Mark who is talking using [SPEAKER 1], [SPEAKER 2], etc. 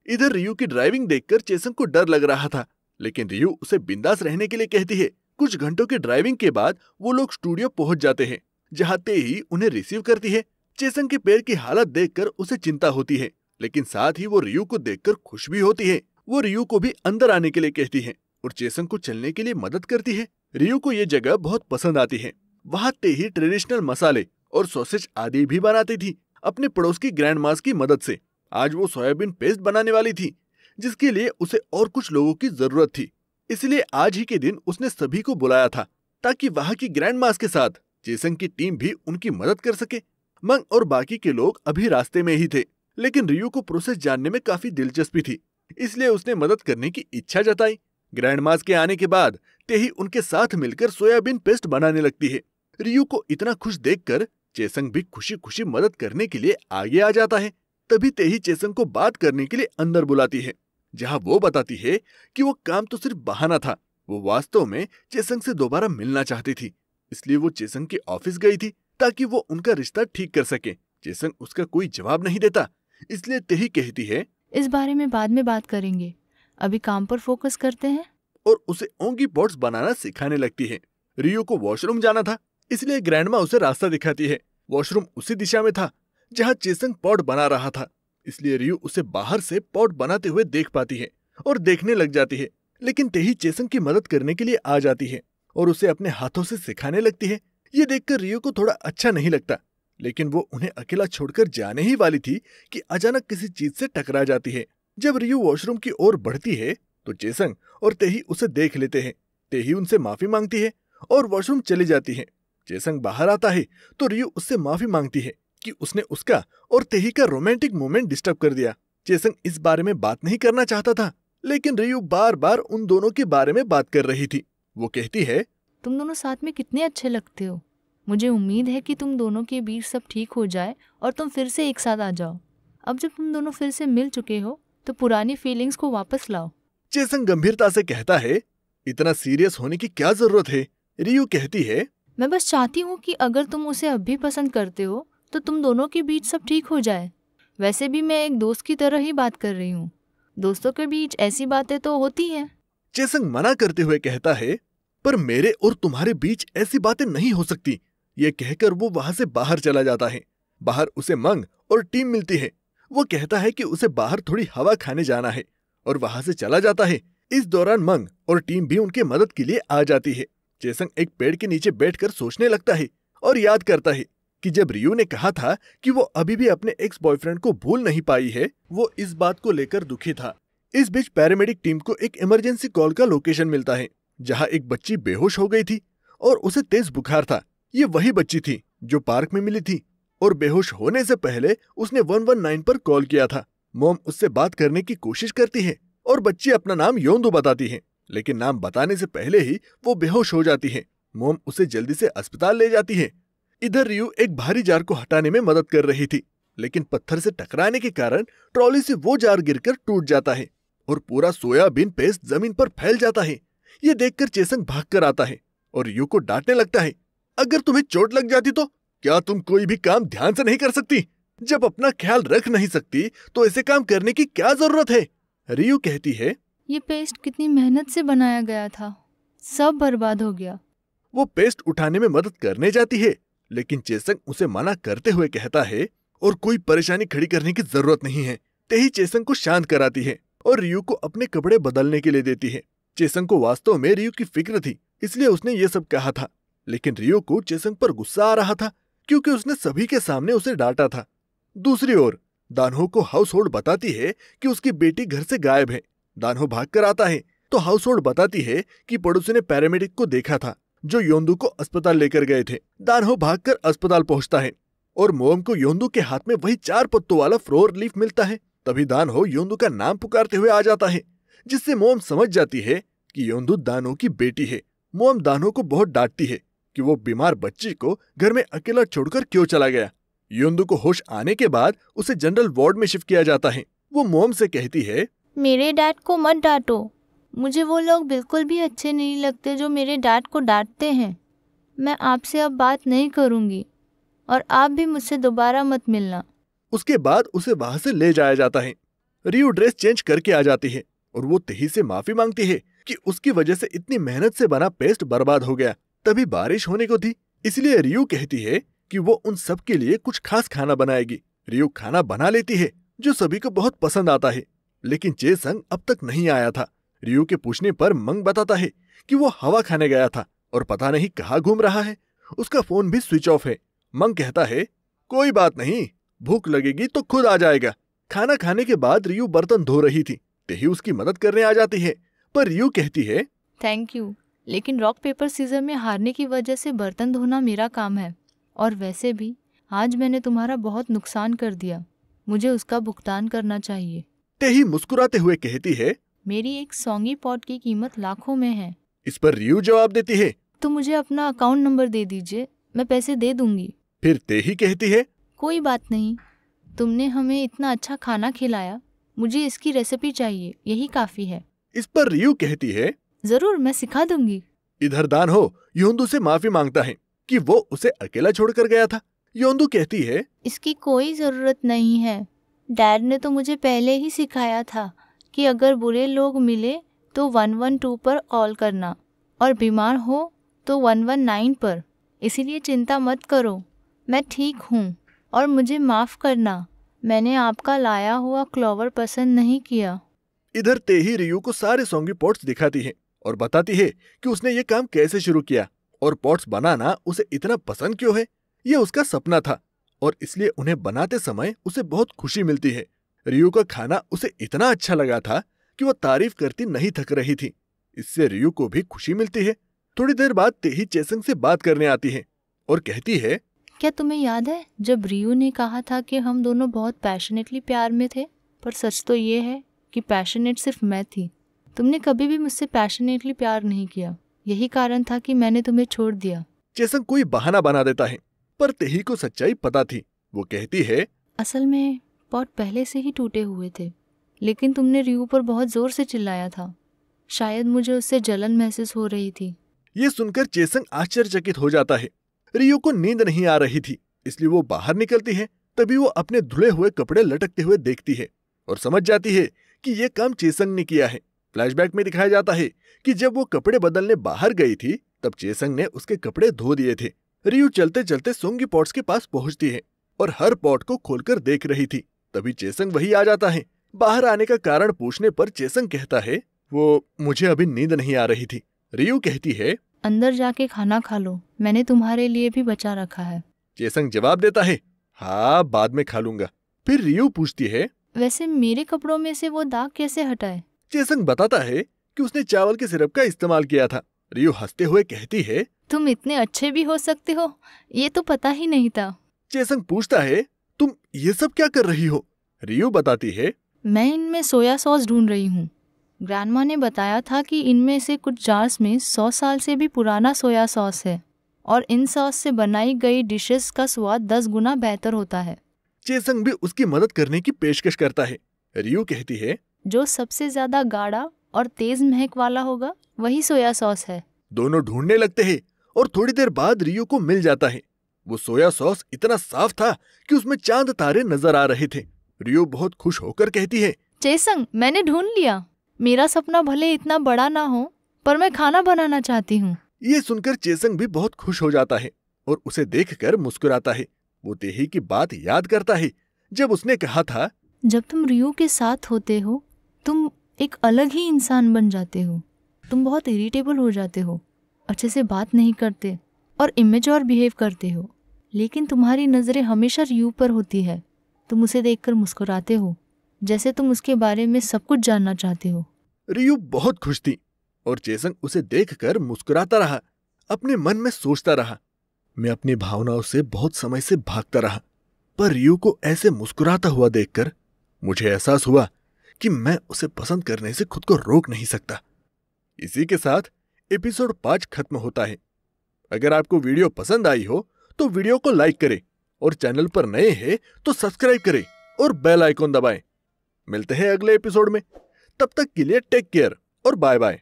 [SPEAKER 1] इधर रियू की ड्राइविंग देखकर चेसंग को डर लग रहा था, लेकिन रियू उसे बिंदास रहने के लिए कहती है। कुछ घंटों की ड्राइविंग के बाद वो लोग स्टूडियो पहुंच जाते हैं, जहाँ तेही उन्हें रिसीव करती है। चेसंग के पैर की हालत देखकर उसे चिंता होती है, लेकिन साथ ही वो रियू को देखकर खुश भी होती है। वो रियू को भी अंदर आने के लिए कहती है और चेसंग को चलने के लिए मदद करती है। रियू को ये जगह बहुत पसंद आती है। वहाँ तेही ट्रेडिशनल मसाले और सॉसेज आदि भी बनाती थी अपने पड़ोस की ग्रैंड मास की मदद से। आज वो सोयाबीन पेस्ट बनाने वाली थी, जिसके लिए उसे और कुछ लोगों की जरूरत थी। इसलिए आज ही के दिन उसने सभी को बुलाया था, ताकि वहाँ की ग्रैंड मास के साथ चेसंग की टीम भी उनकी मदद कर सके। मंग और बाकी के लोग अभी रास्ते में ही थे, लेकिन रियू को प्रोसेस जानने में काफी दिलचस्पी थी, इसलिए उसने मदद करने की इच्छा जताई। ग्रैंड मास के आने के बाद तेही उनके साथ मिलकर सोयाबीन पेस्ट बनाने लगती है। रियू को इतना खुश देखकर चेसंग भी खुशी खुशी मदद करने के लिए आगे आ जाता है। तभी तेही चेसंग को बात करने के लिए अंदर बुलाती है, जहाँ वो बताती है कि वो काम तो सिर्फ बहाना था। वो वास्तव में चेसंग से दोबारा मिलना चाहती थी, इसलिए वो चेसंग के ऑफिस गई थी ताकि वो उनका रिश्ता ठीक कर सके। चेसंग उसका कोई जवाब नहीं देता, इसलिए तेही कहती है,
[SPEAKER 2] इस बारे में बाद में बात करेंगे, अभी काम पर फोकस करते हैं।
[SPEAKER 1] और उसे ओंगी पॉट्स बनाना सिखाने लगती है। रियू को वॉशरूम जाना था, इसलिए ग्रैंडमा उसे रास्ता दिखाती है। वॉशरूम उसी दिशा में था जहाँ चेसंग पॉट बना रहा था, इसलिए रियू उसे बाहर से पॉट बनाते हुए देख पाती है और देखने लग जाती है। लेकिन तेही चेसंग की मदद करने के लिए आ जाती है और उसे अपने हाथों से सिखाने लगती है। ये देखकर रियू को थोड़ा अच्छा नहीं लगता, लेकिन वो उन्हें अकेला छोड़कर जाने ही वाली थी कि अचानक किसी चीज से टकरा जाती है। जब रियू वॉशरूम की ओर बढ़ती है तो चेसंग और तेही उसे देख लेते हैं। तेही उनसे माफी मांगती है और वॉशरूम चली जाती है। चेसंग बाहर आता है तो रियू उससे माफी मांगती है कि उसने उसका और तेही का रोमांटिक मोमेंट डिस्टर्ब कर दिया। चेसंग इस बारे में बात नहीं करना चाहता था, लेकिन रियू बार बार उन दोनों के बारे में बात कर रही थी। वो कहती है,
[SPEAKER 2] तुम दोनों साथ में कितने अच्छे लगते हो। मुझे उम्मीद है कि तुम दोनों के बीच सब ठीक हो जाए और तुम फिर से एक साथ आ जाओ। अब जब तुम दोनों फिर से मिल चुके हो तो पुरानी फीलिंग्स को वापस लाओ।
[SPEAKER 1] चेसंग गंभीरता से कहता है, इतना सीरियस होने की क्या जरूरत है। रियू कहती है,
[SPEAKER 2] मैं बस चाहती हूँ कि अगर तुम उसे अब भी पसंद करते हो तो तुम दोनों के बीच सब ठीक हो जाए। वैसे भी मैं एक दोस्त की तरह ही बात कर रही हूँ, दोस्तों के बीच ऐसी बातें तो होती हैं।
[SPEAKER 1] चेसंग मना करते हुए कहता है, पर मेरे और तुम्हारे बीच ऐसी बातें नहीं हो सकती। ये कहकर वो वहां से बाहर चला जाता है। बाहर उसे मंग और टीम मिलती है। वो कहता है कि उसे बाहर थोड़ी हवा खाने जाना है और वहां से चला जाता है। इस दौरान मंग और टीम भी उनके मदद के लिए आ जाती है। चेसंग एक पेड़ के नीचे बैठकर सोचने लगता है और याद करता है कि जब रियू ने कहा था कि वो अभी भी अपने एक्स बॉयफ्रेंड को भूल नहीं पाई है, वो इस बात को लेकर दुखी था। इस बीच पैरामेडिक टीम को एक इमरजेंसी कॉल का लोकेशन मिलता है, जहाँ एक बच्ची बेहोश हो गई थी और उसे तेज बुखार था। ये वही बच्ची थी जो पार्क में मिली थी और बेहोश होने से पहले उसने 119 पर कॉल किया था। मॉम उससे बात करने की कोशिश करती है और बच्ची अपना नाम योंदो बताती है, लेकिन नाम बताने से पहले ही वो बेहोश हो जाती है। मॉम उसे जल्दी से अस्पताल ले जाती है। इधर रियू एक भारी जार को हटाने में मदद कर रही थी, लेकिन पत्थर से टकराने के कारण ट्रॉली से वो जार गिरकर टूट जाता है और पूरा सोयाबीन पेस्ट जमीन पर फैल जाता है। ये देखकर चेसंग भागकर आता है और रियू को डांटने लगता है, अगर तुम्हें चोट लग जाती तो क्या तुम कोई भी काम ध्यान से नहीं कर सकती? जब अपना ख्याल रख नहीं सकती तो ऐसे काम करने की क्या जरूरत है? रियू कहती है,
[SPEAKER 2] ये पेस्ट कितनी मेहनत से बनाया गया था, सब बर्बाद हो गया।
[SPEAKER 1] वो पेस्ट उठाने में मदद करने जाती है, लेकिन चेसंग उसे मना करते हुए कहता है, और कोई परेशानी खड़ी करने की जरूरत नहीं है। तेही चेसंग को शांत कराती है और रियू को अपने कपड़े बदलने के लिए देती है। चेसंग को वास्तव में रियू की फिक्र थी, इसलिए उसने ये सब कहा था, लेकिन रियू को चेसंग पर गुस्सा आ रहा था क्योंकि उसने सभी के सामने उसे डांटा था। दूसरी ओर दानहो को हाउस होल्ड बताती है कि उसकी बेटी घर से गायब है। दानहो भागकर आता है तो हाउस होल्ड बताती है कि पड़ोसी ने पैरामेडिक को देखा था जो योंदू को अस्पताल लेकर गए थे। दानहो भागकर अस्पताल पहुंचता है और मोम को योंदू के हाथ में वही 4 पत्तों वाला फ्लोर लीफ मिलता है। तभी दानहो योंदू का नाम पुकारते हुए आ जाता है, जिससे मोम समझ जाती है कि योंदू दानहो की बेटी है। मोम दानहो को बहुत डांटती है कि वो बीमार बच्ची को घर में अकेला छोड़कर क्यों चला गया। योंदू को होश आने के बाद उसे जनरल वार्ड में शिफ्ट किया जाता है। वो मोम से कहती है,
[SPEAKER 2] मेरे डैड को मत डांटो, मुझे वो लोग बिल्कुल भी अच्छे नहीं लगते जो मेरे डैड को डांटते हैं। मैं आपसे अब बात नहीं करूंगी और आप भी मुझसे दोबारा मत मिलना।
[SPEAKER 1] उसके बाद उसे वहां से ले जाया जाता है। रियू ड्रेस चेंज करके आ जाती है और वो तेही से माफी मांगती है कि उसकी वजह से इतनी मेहनत से बना पेस्ट बर्बाद हो गया। तभी बारिश होने को थी, इसलिए रियू कहती है कि वो उन सब के लिए कुछ खास खाना बनाएगी। रियू खाना बना लेती है जो सभी को बहुत पसंद आता है, लेकिन चेसंग अब तक नहीं आया था। रियू के पूछने पर मंग बताता है कि वो हवा खाने गया था और पता नहीं कहाँ घूम रहा है। उसका फोन भी स्विच ऑफ है। मंग कहता है कोई बात नहीं, भूख लगेगी तो खुद आ जाएगा। खाना खाने के बाद रियू बर्तन धो रही थी, तेही उसकी मदद करने आ जाती है, पर रियू कहती है
[SPEAKER 2] थैंक यू, लेकिन रॉक पेपर सीजर में हारने की वजह से बर्तन धोना मेरा काम है, और वैसे भी आज मैंने तुम्हारा बहुत नुकसान कर दिया, मुझे उसका भुगतान करना चाहिए।
[SPEAKER 1] तेही मुस्कुराते हुए कहती है
[SPEAKER 2] मेरी एक सौंगी पॉट की कीमत लाखों में है।
[SPEAKER 1] इस पर रियू जवाब देती है
[SPEAKER 2] तो मुझे अपना अकाउंट नंबर दे दीजिए, मैं पैसे दे दूंगी।
[SPEAKER 1] फिर तेही कहती है
[SPEAKER 2] कोई बात नहीं, तुमने हमें इतना अच्छा खाना खिलाया, मुझे इसकी रेसिपी चाहिए, यही काफी है।
[SPEAKER 1] इस पर रियू कहती है
[SPEAKER 2] जरूर, मैं सिखा दूंगी।
[SPEAKER 1] इधर दान हो योंदू से माफी मांगता है कि वो उसे अकेला छोड़कर गया था। योंदू कहती है
[SPEAKER 2] इसकी कोई जरूरत नहीं है, डैड ने तो मुझे पहले ही सिखाया था कि अगर बुरे लोग मिले तो 112 पर कॉल करना और बीमार हो तो 119 पर, इसीलिए चिंता मत करो, मैं ठीक हूँ और मुझे माफ करना, मैंने आपका लाया हुआ क्लोवर पसंद नहीं किया।
[SPEAKER 1] इधर तेही रियू को सारे सौंगी पॉट्स दिखाती है और बताती है कि उसने ये काम कैसे शुरू किया और पॉट्स बनाना उसे इतना पसंद क्यों है। ये उसका सपना था और इसलिए उन्हें बनाते समय उसे बहुत खुशी मिलती है। रियू का खाना उसे इतना अच्छा लगा था कि वो तारीफ करती नहीं थक रही थी। इससे रियू को भी खुशी मिलती है। थोड़ी देर बाद तेही चेसंग से बात करने आती है और कहती है
[SPEAKER 2] क्या तुम्हें याद है जब रियू ने कहा था कि हम दोनों बहुत पैशनेटली प्यार में थे? पर सच तो ये है कि पैशनेट सिर्फ मैं थी, तुमने कभी भी मुझसे पैशनेटली प्यार नहीं किया, यही कारण था कि मैंने तुम्हें छोड़ दिया।
[SPEAKER 1] चेसंग कोई बहाना बना देता है, पर तेही को सच्चाई पता थी। वो कहती है
[SPEAKER 2] असल में पॉट पहले से ही टूटे हुए थे, लेकिन तुमने रियू पर बहुत जोर से चिल्लाया था, शायद मुझे उससे जलन महसूस हो रही थी।
[SPEAKER 1] ये सुनकर चेसंग आश्चर्यचकित हो जाता है। रियू को नींद नहीं आ रही थी, इसलिए वो बाहर निकलती है। तभी वो अपने धुले हुए कपड़े लटकते हुए देखती है और समझ जाती है कि ये काम चेसंग ने किया है। फ्लैशबैक में दिखाया जाता है कि जब वो कपड़े बदलने बाहर गई थी तब चेसंग ने उसके कपड़े धो दिए थे। रियू चलते चलते सोंगी पॉट्स के पास पहुंचती है और हर पॉट को खोलकर देख रही थी। तभी चेसंग वही आ जाता है। बाहर आने का कारण पूछने पर चेसंग कहता है वो मुझे अभी नींद नहीं आ रही थी। रियू कहती है
[SPEAKER 2] अंदर जाके खाना खा लो, मैंने तुम्हारे लिए भी बचा रखा है।
[SPEAKER 1] चेसंग जवाब देता है हाँ बाद में खा लूंगा। फिर रियू पूछती है
[SPEAKER 2] वैसे मेरे कपड़ों में से वो दाग कैसे हटाए?
[SPEAKER 1] चेसंग बताता है कि उसने चावल के सिरप का इस्तेमाल किया था। रियू हंसते हुए कहती है
[SPEAKER 2] तुम इतने अच्छे भी हो सकते हो, ये तो पता ही नहीं था।
[SPEAKER 1] चेसंग पूछता है तुम ये सब क्या कर रही हो? रियू बताती है
[SPEAKER 2] मैं इनमें सोया सॉस ढूंढ रही हूँ। ग्रैंडमा ने बताया था कि इनमें से कुछ जार्स में 100 साल से भी पुराना सोया सॉस है और इन सॉस से बनाई गई डिशेस का स्वाद 10 गुना बेहतर होता है।
[SPEAKER 1] चेसंग भी उसकी मदद करने की पेशकश करता है। रियू कहती है
[SPEAKER 2] जो सबसे ज्यादा गाढ़ा और तेज महक वाला होगा वही सोया सॉस है।
[SPEAKER 1] दोनों ढूंढने लगते हैं और थोड़ी देर बाद रियू को मिल जाता है। वो सोया सॉस इतना साफ था कि उसमें चांद तारे नजर आ रहे थे। रियू बहुत खुश होकर कहती है
[SPEAKER 2] चेसंग मैंने ढूंढ लिया, मेरा सपना भले इतना बड़ा ना हो पर मैं खाना बनाना चाहती हूँ।
[SPEAKER 1] ये सुनकर चेसंग भी बहुत खुश हो जाता है और उसे देखकर मुस्कुराता है। वो तेही की बात याद करता है जब उसने कहा था
[SPEAKER 2] जब तुम रियू के साथ होते हो तुम एक अलग ही इंसान बन जाते हो, तुम बहुत इरिटेबल हो जाते हो, अच्छे से बात नहीं करते और इमेच्योर बिहेव करते हो, लेकिन तुम्हारी नजरें हमेशा रियू पर होती है। तुम उसे देखकर मुस्कुराते हो जैसे तुम उसके बारे में सब कुछ जानना चाहते हो।
[SPEAKER 1] रियू बहुत खुश थी और चेसंग उसे देखकर मुस्कुराता रहा। अपने मन में सोचता रहा मैं अपनी भावनाओं से बहुत समय से भागता रहा, पर रियू को ऐसे मुस्कुराता हुआ देखकर मुझे एहसास हुआ कि मैं उसे पसंद करने से खुद को रोक नहीं सकता। इसी के साथ एपिसोड 5 खत्म होता है। अगर आपको वीडियो पसंद आई हो तो वीडियो को लाइक करें और चैनल पर नए हैं तो सब्सक्राइब करें और बेल आइकॉन दबाएं। मिलते हैं अगले एपिसोड में, तब तक के लिए टेक केयर और बाय बाय।